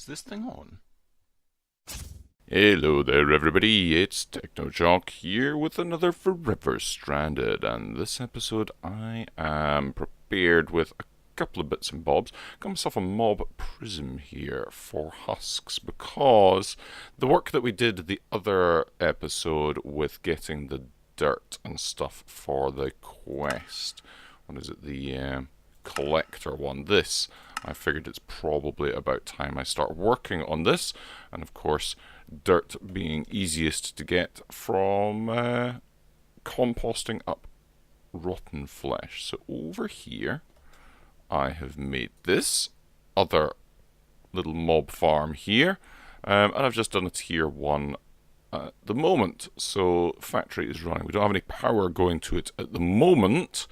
Is this thing on? Hello there everybody, it's TechnoJock here with another Forever Stranded, and this episode I am prepared with a couple of bits and bobs. Got myself a mob prism here for husks because the work that we did the other episode with getting the dirt and stuff for the quest, what is it, the collector one, this, I figured it's probably about time I start working on this, and of course dirt being easiest to get from composting up rotten flesh. So over here I have made this other little mob farm here, and I've just done a tier 1 at the moment, so factory is running. We don't have any power going to it at the moment,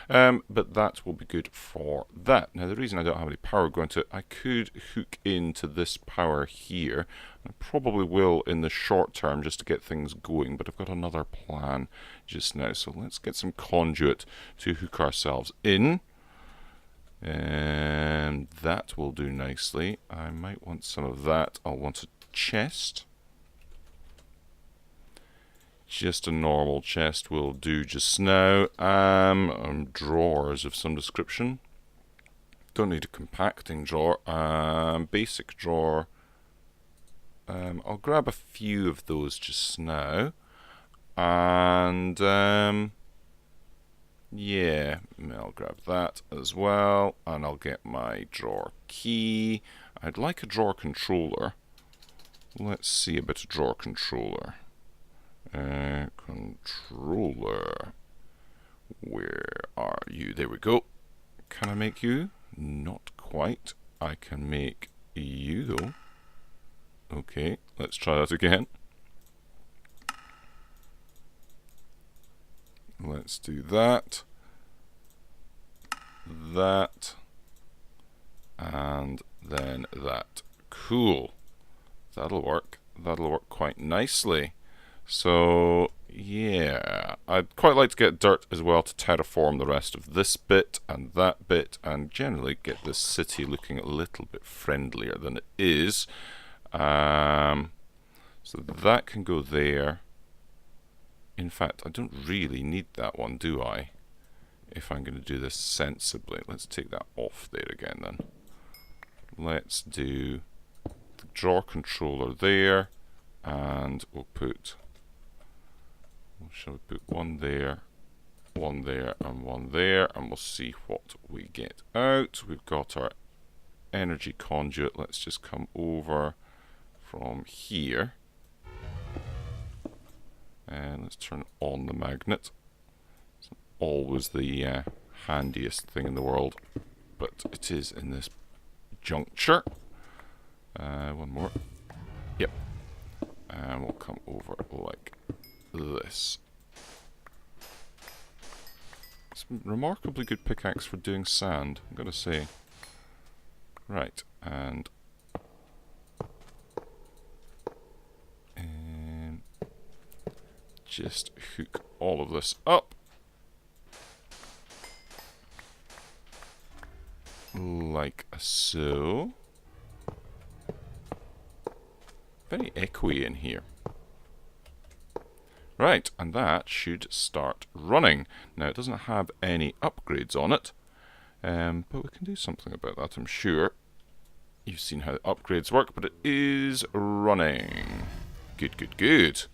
but that will be good for that. Now the reason I don't have any power going to it, I could hook into this power here. I probably will in the short term just to get things going, but I've got another plan just now. So let's get some conduit to hook ourselves in. And that will do nicely. I might want some of that. I'll want a chest. Just a normal chest will do just now. Drawers of some description. Don't need a compacting drawer. Basic drawer. I'll grab a few of those just now. And yeah, I'll grab that as well. And I'll get my drawer key. I'd like a drawer controller. Let's see about a drawer controller. Controller. Where are you? There we go. Can I make you? Not quite. I can make you though. Okay, let's try that again. Let's do that. That. And then that. Cool. That'll work. That'll work quite nicely. So, yeah, I'd quite like to get dirt as well to terraform the rest of this bit and that bit, and generally get this city looking a little bit friendlier than it is. So that can go there. In fact, I don't really need that one, do I? If I'm going to do this sensibly. Let's take that off there again then. Let's do the drawer controller there, and we'll put... Shall we put one there, and one there, and we'll see what we get out. We've got our energy conduit. Let's just come over from here. And let's turn on the magnet. It's not always the handiest thing in the world, but it is in this juncture. One more. Yep. And we'll come over like this. It's a remarkably good pickaxe for doing sand, I'm gonna say. Right, and just hook all of this up like so. Very echoey in here. Right, and that should start running. Now, it doesn't have any upgrades on it, but we can do something about that, I'm sure. You've seen how upgrades work, but it is running. Good, good, good.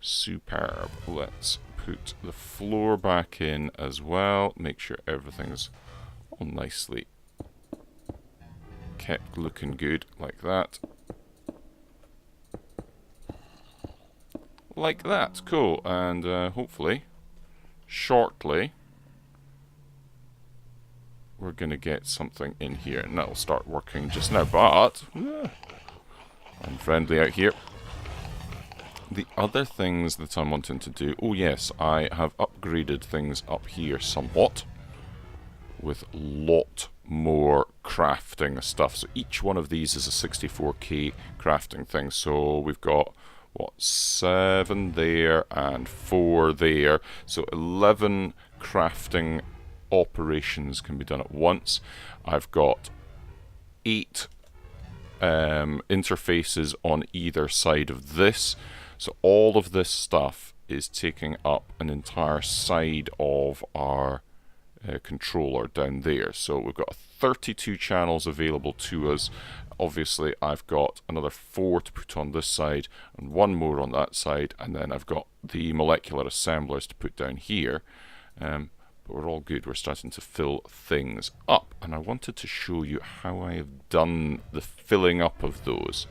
Superb. Let's put the floor back in as well. Make sure everything's all nicely kept looking good, like that. Like that, cool, and hopefully, shortly, we're going to get something in here, and that'll start working just now, but I'm friendly out here. The other things that I'm wanting to do, oh yes, I have upgraded things up here somewhat, with a lot more crafting stuff, so each one of these is a 64k crafting thing, so we've got what, 7 there and 4 there, so 11 crafting operations can be done at once. I've got 8 interfaces on either side of this. So all of this stuff is taking up an entire side of our controller down there. So we've got 32 channels available to us. Obviously I've got another 4 to put on this side and 1 more on that side, and then I've got the molecular assemblers to put down here. But we're all good. We're starting to fill things up, and I wanted to show you how I have done the filling up of those.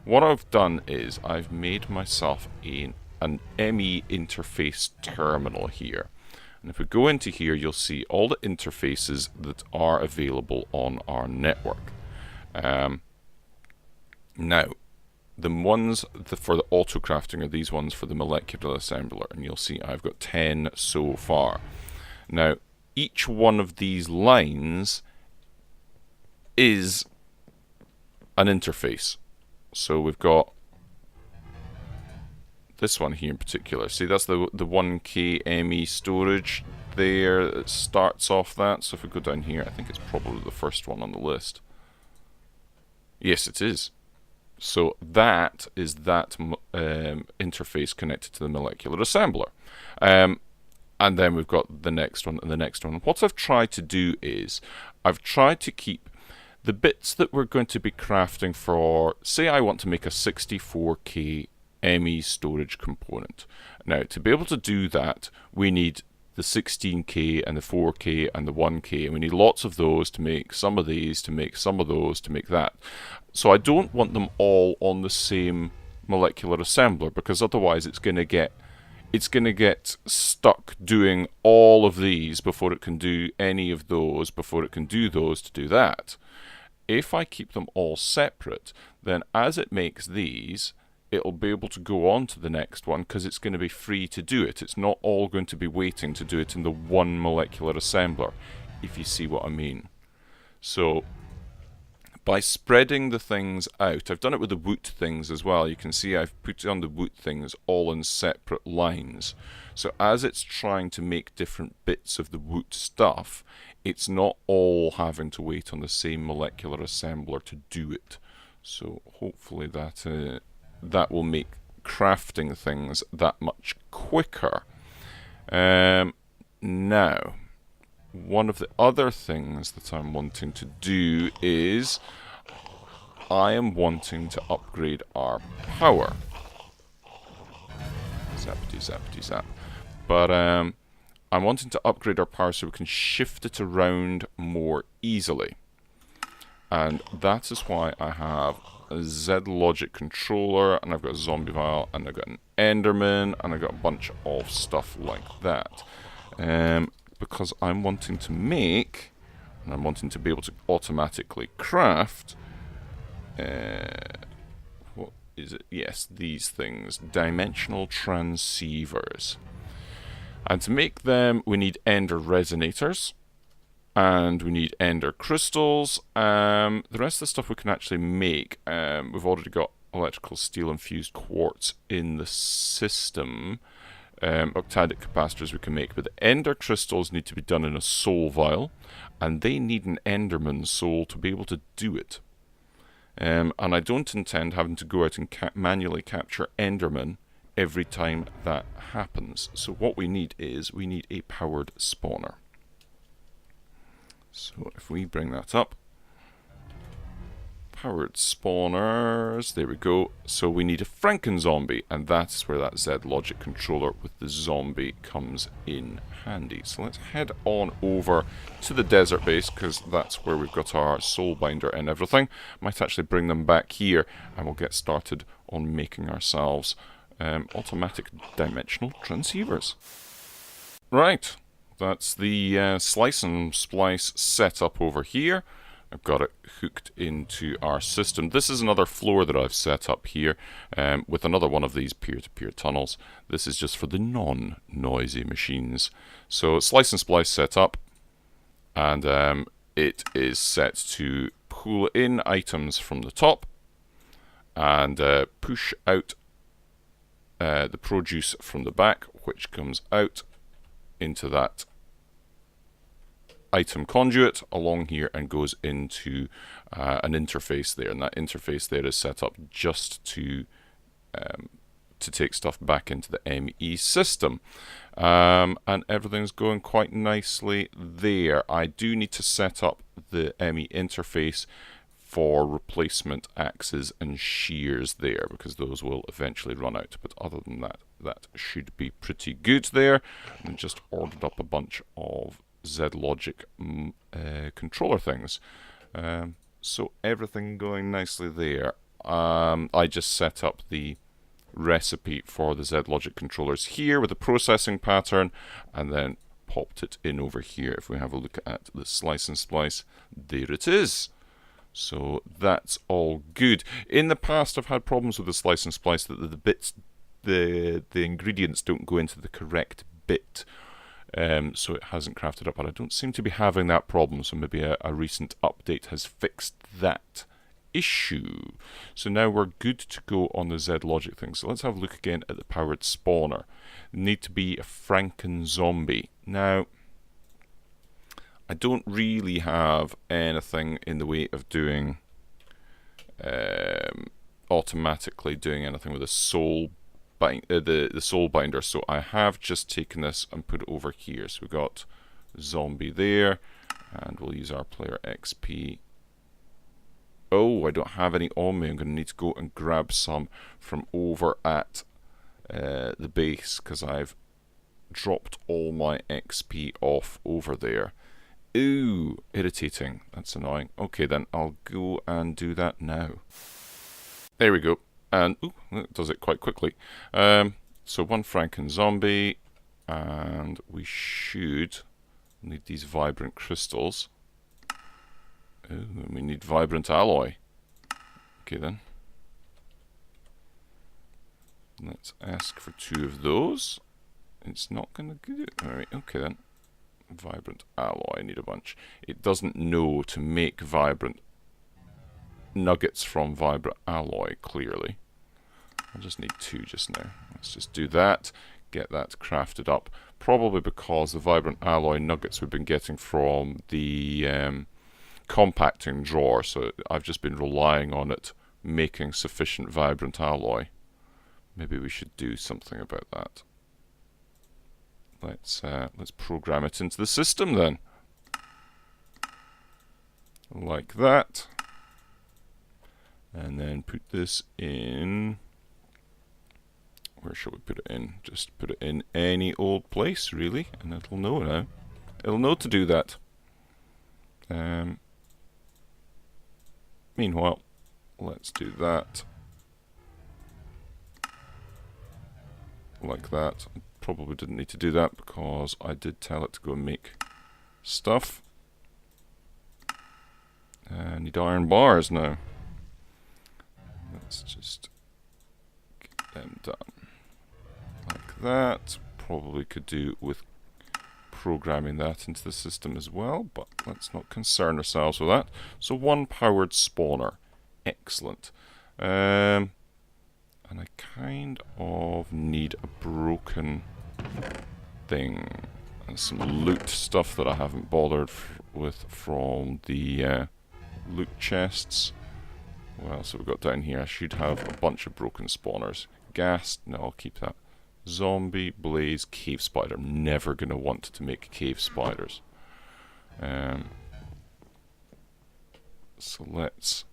What I've done is I've made myself an ME interface terminal here. And if we go into here, you'll see all the interfaces that are available on our network. Now, the ones for the auto crafting are these ones for the molecular assembler, and you'll see I've got 10 so far. Now, each one of these lines is an interface. So we've got this one here in particular. See, that's the 1K ME storage there. It starts off that. So if we go down here, I think it's probably the first one on the list. Yes, it is. So that is that interface connected to the molecular assembler. And then we've got the next one and the next one. What I've tried to do is I've tried to keep the bits that we're going to be crafting for, say I want to make a 64K ME storage component. Now, to be able to do that, we need the 16K and the 4K and the 1K, and we need lots of those to make some of these, to make some of those, to make that. So I don't want them all on the same molecular assembler, because otherwise it's going to get stuck doing all of these before it can do any of those, before it can do those to do that. If I keep them all separate, then as it makes these, it'll be able to go on to the next one because it's going to be free to do it. It's not all going to be waiting to do it in the one molecular assembler, if you see what I mean. So by spreading the things out, I've done it with the woot things as well. You can see I've put on the woot things all in separate lines. So as it's trying to make different bits of the woot stuff, it's not all having to wait on the same molecular assembler to do it. So hopefully that will make crafting things that much quicker. Now, one of the other things that I'm wanting to do is I am wanting to upgrade our power. Zappity zappity zap. But I'm wanting to upgrade our power so we can shift it around more easily. And that is why I have a Z-Logic controller, and I've got a zombie vial, and I've got an Enderman, and I've got a bunch of stuff like that. Because I'm wanting to make, and I'm wanting to be able to automatically craft, what is it? Yes, these things, dimensional transceivers. And to make them, we need ender resonators, and we need ender crystals. The rest of the stuff we can actually make. We've already got electrical steel infused quartz in the system. Octadic capacitors we can make, but the ender crystals need to be done in a soul vial, and they need an enderman soul to be able to do it. And I don't intend having to go out and manually capture endermen every time that happens. So what we need is we need a powered spawner. So if we bring that up, powered spawners, there we go. So we need a Franken-zombie, and that's where that Z-Logic controller with the zombie comes in handy. So let's head on over to the desert base, because that's where we've got our soul binder and everything. Might actually bring them back here, and we'll get started on making ourselves automatic dimensional transceivers. Right, that's the slice and splice setup over here. I've got it hooked into our system. This is another floor that I've set up here with another one of these peer-to-peer tunnels. This is just for the non-noisy machines. So slice and splice set up, and it is set to pull in items from the top and push out the produce from the back, which comes out into that item conduit along here and goes into an interface there, and that interface there is set up just to take stuff back into the ME system. And everything's going quite nicely there. I do need to set up the ME interface for replacement axes and shears there, because those will eventually run out. But other than that, that should be pretty good there. And just ordered up a bunch of Z-Logic controller things. So everything going nicely there. I just set up the recipe for the Z-Logic controllers here with a processing pattern, and then popped it in over here. If we have a look at the slice and splice, there it is. So that's all good. In the past, I've had problems with the slice and splice that the bits, the ingredients don't go into the correct bit. So it hasn't crafted up, and I don't seem to be having that problem. So maybe a recent update has fixed that issue. So now we're good to go on the Z-Logic thing. So let's have a look again at the powered spawner. Need to be a Franken zombie. Now, I don't really have anything in the way of doing automatically doing anything with a soul the soul binder. So I have just taken this and put it over here. So we've got zombie there, and we'll use our player XP. Oh, I don't have any on me. I'm going to need to go and grab some from over at the base, because I've dropped all my XP off over there. Ooh, irritating. That's annoying. Okay, then I'll go and do that now. There we go. And ooh, that does it quite quickly. So one Franken zombie, and we should need these vibrant crystals. Ooh, we need vibrant alloy. Okay then. Let's ask for 2 of those. It's not going to do it. Alright, okay then. Vibrant alloy, I need a bunch. It doesn't know to make vibrant nuggets from vibrant alloy, clearly. I just need 2 just now. Let's just do that. Get that crafted up. Probably because the vibrant alloy nuggets we've been getting from the compacting drawer, so I've just been relying on it making sufficient vibrant alloy. Maybe we should do something about that. Let's program it into the system then, like that, and then put this in. Where shall we put it in? Just put it in any old place, really, and it'll know now. It'll know to do that. Meanwhile, let's do that. Like that. I probably didn't need to do that because I did tell it to go and make stuff. I need iron bars now. Let's just get them done. Like that. Probably could do with programming that into the system as well, but let's not concern ourselves with that. So one powered spawner. Excellent. And I kind of need a broken thing and some loot stuff that I haven't bothered with from the loot chests. What else have we got down here? I should have a bunch of broken spawners. Ghast, no, I'll keep that. Zombie, blaze, cave spider. I'm never going to want to make cave spiders. So let's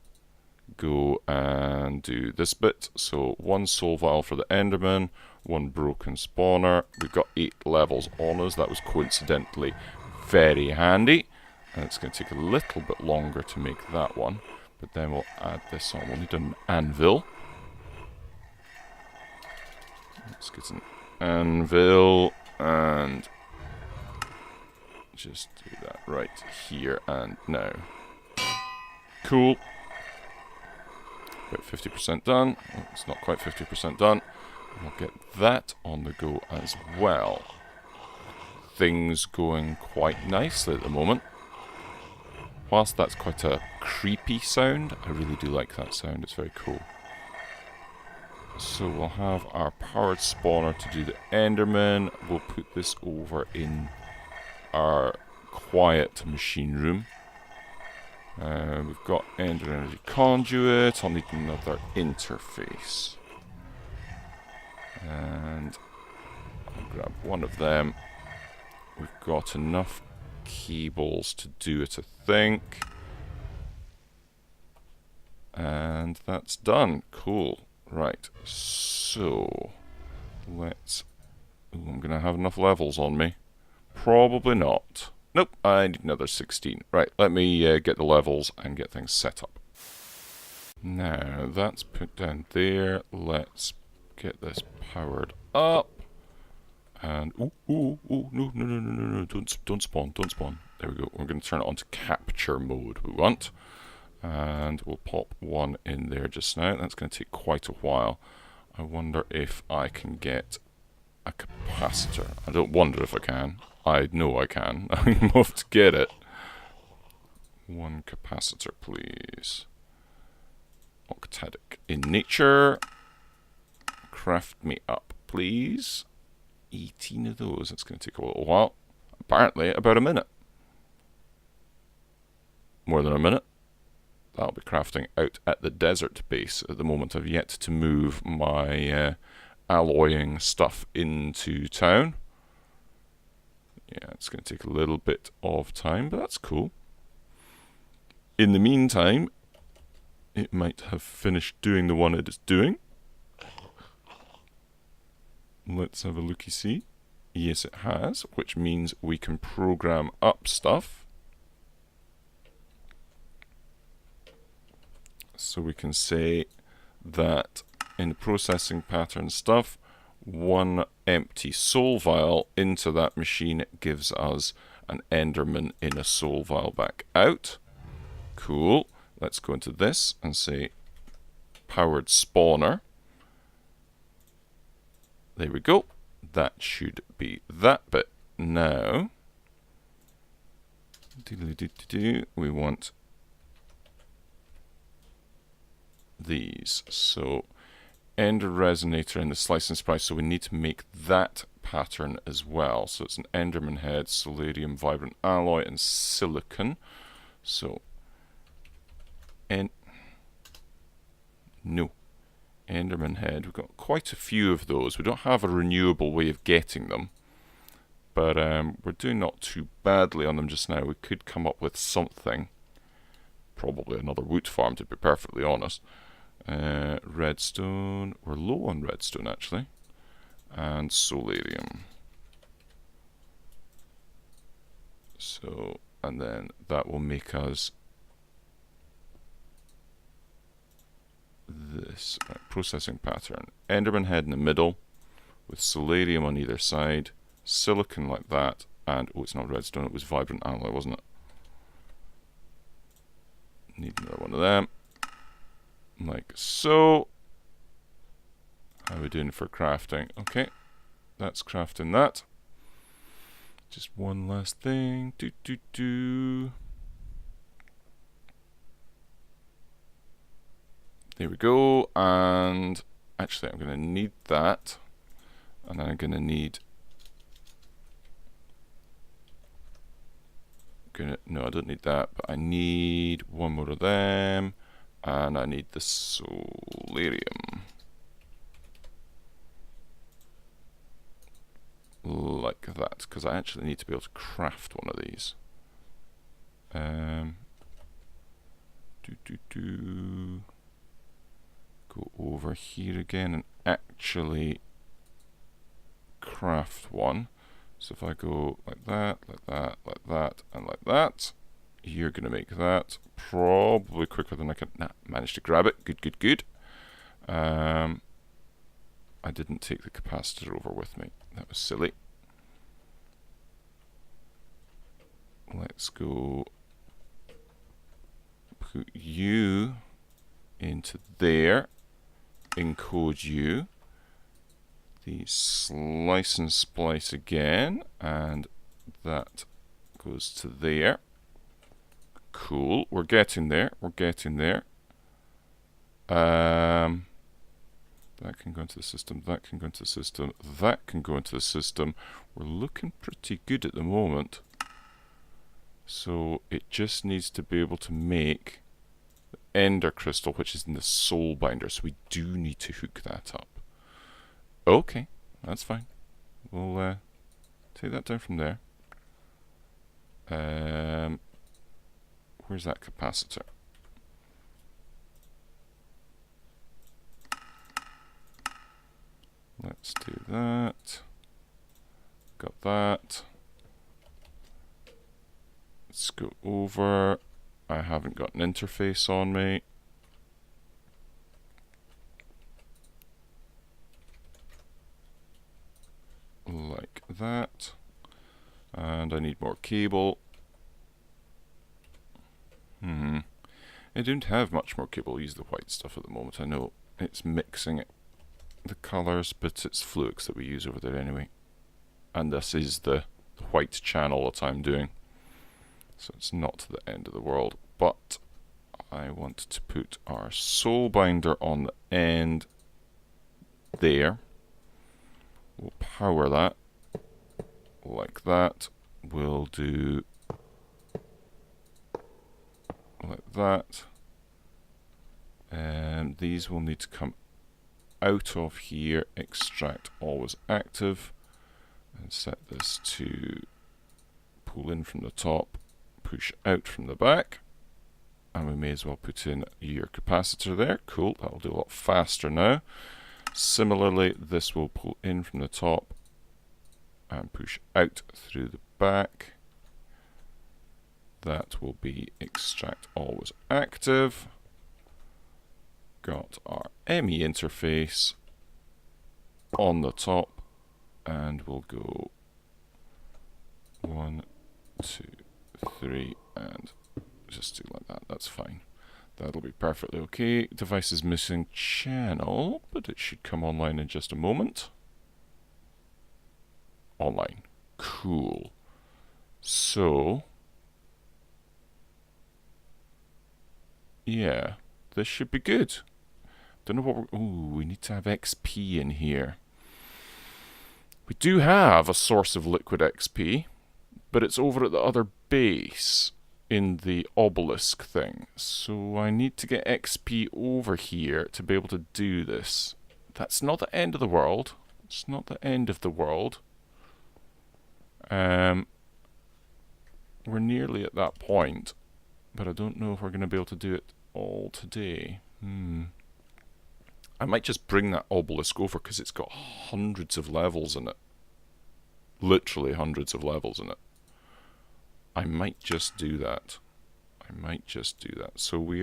go and do this bit. So one soul vial for the Enderman, one broken spawner. We've got 8 levels on us. That was coincidentally very handy. And it's going to take a little bit longer to make that one. But then we'll add this on. We'll need an anvil. Let's get an anvil and just do that right here and now. Cool. About 50% done. Oh, it's not quite 50% done. We'll get that on the go as well. Things going quite nicely at the moment. Whilst that's quite a creepy sound, I really do like that sound. It's very cool. So we'll have our powered spawner to do the Enderman. We'll put this over in our quiet machine room. We've got Ender Energy Conduit. I'll need another interface. And I'll grab one of them. We've got enough cables to do it, I think. And that's done. Cool. Right. So, let's... Ooh, I'm going to have enough levels on me. Probably not. Nope, I need another 16. Right, let me get the levels and get things set up. Now, that's put down there. Let's get this powered up. And, no, don't spawn. There we go. We're going to turn it on to capture mode we want. And we'll pop one in there just now. That's going to take quite a while. I wonder if I can get a capacitor. I don't wonder if I can. I know I can. I love to get it. One capacitor, please. Octatic in nature. Craft me up, please. 18 of those. That's going to take a little while. Apparently, about a minute. More than a minute. That'll be crafting out at the desert base. At the moment, I've yet to move my alloying stuff into town. Yeah, it's going to take a little bit of time, but that's cool. In the meantime, it might have finished doing the one it is doing. Let's have a looky-see. Yes, it has, which means we can program up stuff. So we can say that in the processing pattern stuff, one empty soul vial into that machine gives us an Enderman in a soul vial back out. Cool. Let's go into this and say powered spawner. There we go. That should be that bit. Now, we want these. So Ender Resonator in the Slice and Splice, so we need to make that pattern as well. So it's an Enderman head, Solarium, Vibrant Alloy, and Silicon. So, Enderman head. We've got quite a few of those. We don't have a renewable way of getting them, but we're doing not too badly on them just now. We could come up with something. Probably another wood farm, to be perfectly honest. Redstone. We're low on redstone, actually. And solarium. So, and then that will make us this. Right, processing pattern. Enderman head in the middle, with solarium on either side. Silicon like that. And, oh, it's not redstone, it was vibrant alloy, wasn't it? Need another one of them. Like so. How are we doing for crafting? Okay, that's crafting that. Just one last thing. There we go. And actually, I'm going to need that. And then I'm going to need... No, I don't need that, but I need one more of them. And I need the solarium. Like that, because I actually need to be able to craft one of these. Go over here again and actually craft one. So if I go like that, like that, like that, and like that, you're going to make that probably quicker than I can. Nah, managed to grab it. Good. I didn't take the capacitor over with me. That was silly. Let's go put you into there. Encode you. The slice and splice again, and that goes to there. Cool, we're getting there, That can go into the system, that can go into the system, that can go into the system. We're looking pretty good at the moment. So it just needs to be able to make the ender crystal, which is in the soul binder. So we do need to hook that up. Okay, that's fine. We'll take that down from there. Where's that capacitor? Let's do that. Got that. Let's go over. I haven't got an interface on me. Like that. And I need more cable. I don't have much more cable. I'll use the white stuff at the moment. I know it's mixing it, the colours, but it's Fluix that we use over there anyway. And this is the white channel that I'm doing. So it's not the end of the world. But I want to put our soul binder on the end there. We'll power that like that. We'll do like that. And these will need to come out of here. Extract always active. And set this to pull in from the top, push out from the back. And we may as well put in your capacitor there. Cool, that'll do a lot faster now. Similarly, this will pull in from the top and push out through the back. That will be extract always active. Got our ME interface on the top, and we'll go 1, 2, 3, and just do like that. That's fine. That'll be perfectly okay. Device is missing channel, but it should come online in just a moment. Online. Cool. So, yeah, this should be good. Don't know what we're... Ooh, we need to have XP in here. We do have a source of liquid XP, but it's over at the other base in the obelisk thing. So I need to get XP over here to be able to do this. That's not the end of the world. It's not the end of the world. We're nearly at that point, but I don't know if we're going to be able to do it all today. I might just bring that obelisk over because it's got hundreds of levels in it. Literally hundreds of levels in it. I might just do that. So we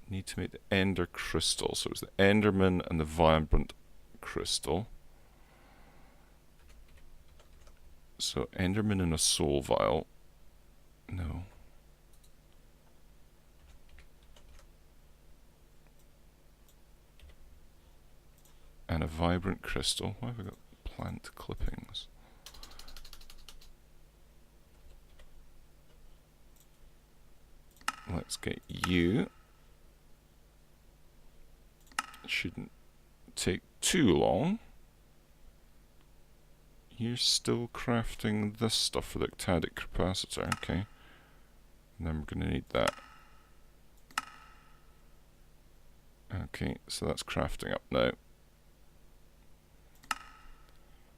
need to make the ender crystal. So it's the enderman and the vibrant crystal. So enderman in a soul vial. No. And a vibrant crystal. Why have I got plant clippings? Let's get you. It shouldn't take too long. You're still crafting this stuff for the octadic capacitor, okay. And then we're going to need that. Okay, so that's crafting up now.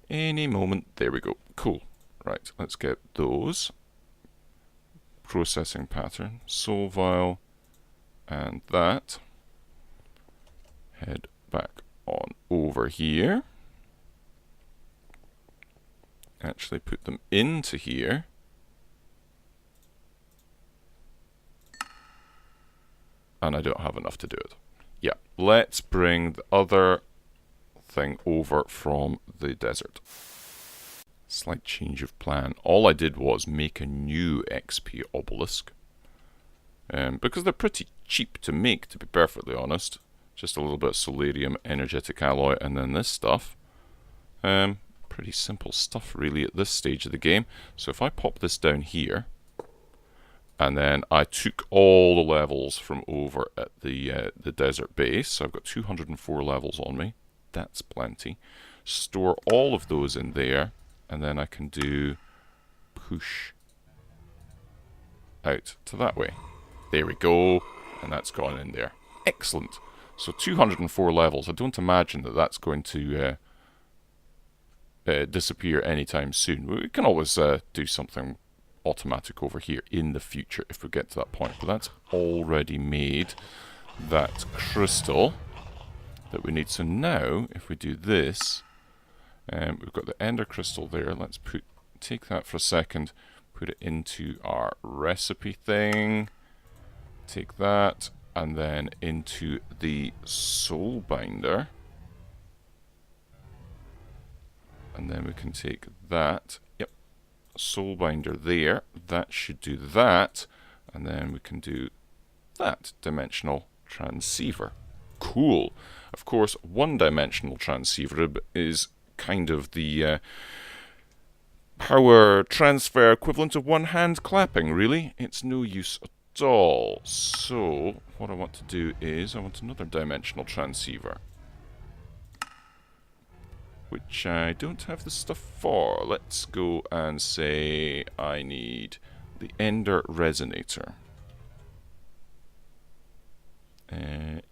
Any moment, there we go. Cool. Right, let's get those. Processing pattern, soul vial, and that. Head back on over here. Actually put them into here. And I don't have enough to do it. Yeah, let's bring the other thing over from the desert. Slight change of plan. All I did was make a new XP obelisk. Because they're pretty cheap to make, to be perfectly honest. Just a little bit of solarium, energetic alloy, and then this stuff. Pretty simple stuff really at this stage of the game. So if I pop this down here, and then I took all the levels from over at the desert base, so I've got 204 levels on me. That's plenty. Store all of those in there, and then I can do push out to that way. There we go, and that's gone in there. Excellent. So 204 levels. I don't imagine that that's going to disappear anytime soon. We can always do something automatic over here in the future if we get to that point. But that's already made that crystal that we need. So now, if we do this, we've got the ender crystal there. Let's take that for a second, put it into our recipe thing. Take that, and then into the soul binder. And then we can take that, yep, soul binder there. That should do that. And then we can do that dimensional transceiver. Cool. Of course, one-dimensional transceiver is kind of the power transfer equivalent of one hand clapping, really. It's no use at all. So, what I want to do is, I want another dimensional transceiver, which I don't have the stuff for. Let's go and say I need the Ender Resonator.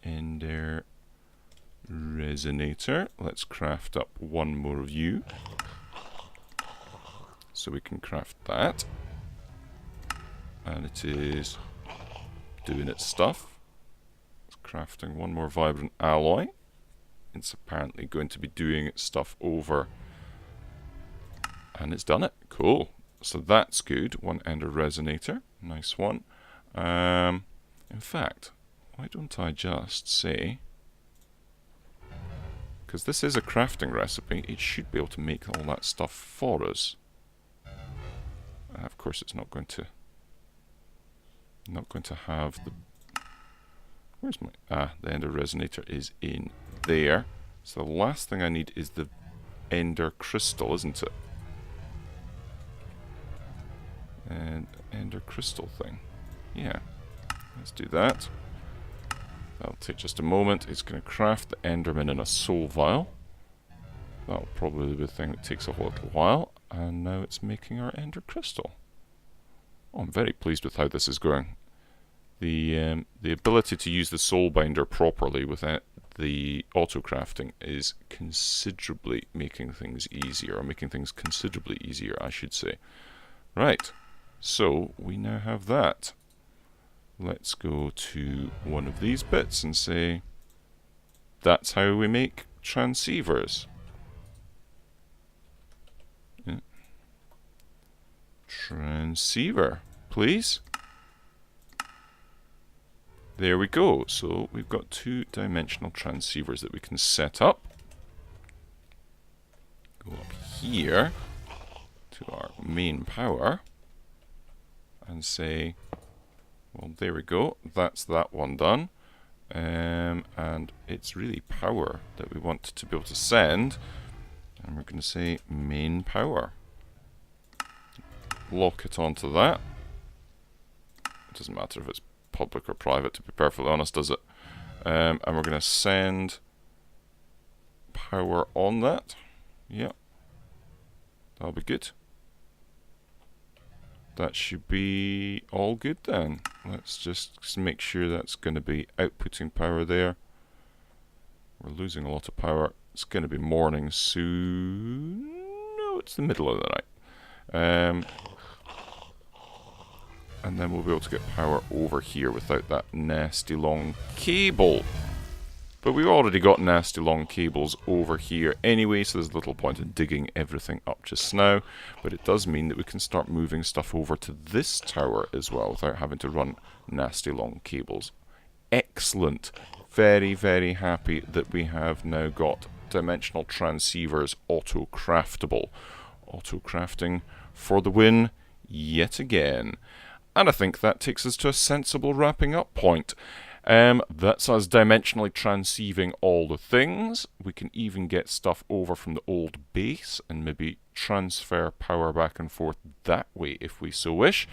Ender Resonator. Let's craft up one more of you. So we can craft that. And it is doing its stuff. It's crafting one more vibrant alloy. It's apparently going to be doing its stuff over. And it's done it. Cool. So that's good. One Ender Resonator. Nice one. In fact, why don't I just say, because this is a crafting recipe, it should be able to make all that stuff for us. Of course, it's not going to have the. Where's my the Ender Resonator is in there. So the last thing I need is the Ender Crystal, isn't it? And Ender Crystal thing. Yeah, let's do that. That'll take just a moment. It's going to craft the Enderman in a soul vial. That'll probably be the thing that takes a little while. And now it's making our Ender Crystal. Oh, I'm very pleased with how this is going. The ability to use the soul binder properly without the auto crafting is considerably making things easier, or making things considerably easier, I should say. Right, so we now have that. Let's go to one of these bits and say, that's how we make transceivers. Yeah. Transceiver, please. There we go. So we've got two-dimensional transceivers that we can set up. Go up here to our main power and say, well, there we go. That's that one done. And it's really power that we want to be able to send. And we're going to say main power. Lock it onto that. It doesn't matter if it's public or private, to be perfectly honest, does it? And we're going to send power on that. Yep. That'll be good. That should be all good then. Let's just make sure that's going to be outputting power there. We're losing a lot of power. It's going to be morning soon. No, it's the middle of the night. And then we'll be able to get power over here without that nasty long cable. But we've already got nasty long cables over here anyway, so there's little point in digging everything up just now. But it does mean that we can start moving stuff over to this tower as well without having to run nasty long cables. Excellent. Very, very happy that we have now got dimensional transceivers auto-craftable. Auto-crafting for the win yet again. And I think that takes us to a sensible wrapping up point. That's us dimensionally transceiving all the things. We can even get stuff over from the old base and maybe transfer power back and forth that way if we so wish.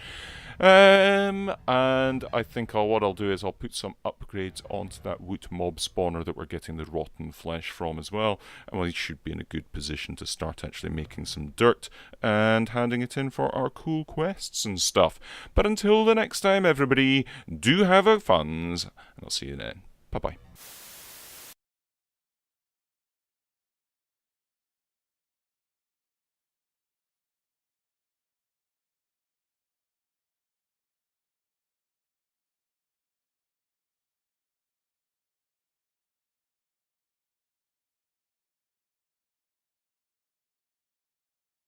And I think what I'll do is I'll put some upgrades onto that wood mob spawner that we're getting the rotten flesh from as well, and we should be in a good position to start actually making some dirt and handing it in for our cool quests and stuff. But until the next time, everybody, do have a funs, and I'll see you then. Bye bye.